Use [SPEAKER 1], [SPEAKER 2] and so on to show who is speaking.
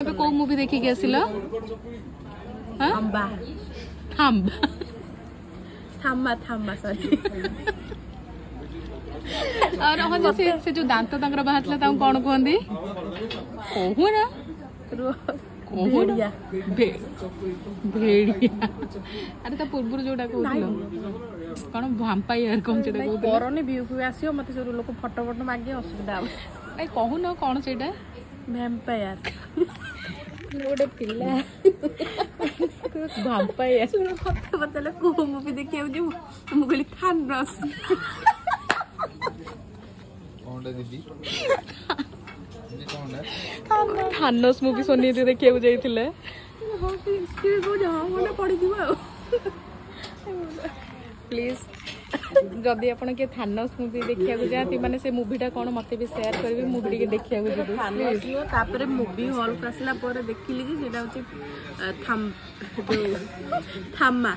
[SPEAKER 1] को मूवी देखी के आसिल
[SPEAKER 2] थाम्बा
[SPEAKER 1] थाम्बा
[SPEAKER 2] थाम्बा थाम्बा सॉरी
[SPEAKER 1] और हाँ जे से जो दांत तंकर बाहर ता कौन कहंदी कहू ना
[SPEAKER 2] भेड़िया
[SPEAKER 1] भेड़िया अरे ता पूर्व जोटा कहू कौन भाम्पायर कौन से
[SPEAKER 2] करनी व्यू को आसियो मते से लोक फोटो फोटो मागे असुविधा हो
[SPEAKER 1] ए कहू ना कौन सेटा
[SPEAKER 2] वैम्पायर
[SPEAKER 1] गोटे पिला भाम्पायर
[SPEAKER 2] सुनो कथा बताले को मूवी देखियो जे हम गली थानस
[SPEAKER 3] कोनडा दीदी
[SPEAKER 1] थानस मूवी सोनी दे देखियो जाइथिले
[SPEAKER 2] हो हिस्ट्री को जहां मने पड़ी दिबा
[SPEAKER 1] प्लीज जदि आपण के थानस मूवी देखिया जाती माने से मूवीटा कोन मते भी शेयर करबे मूवी के देखिया
[SPEAKER 2] थानस लो तापरे मूवी हॉल को आसला पर देखिली कि सेटा होची थाम्मा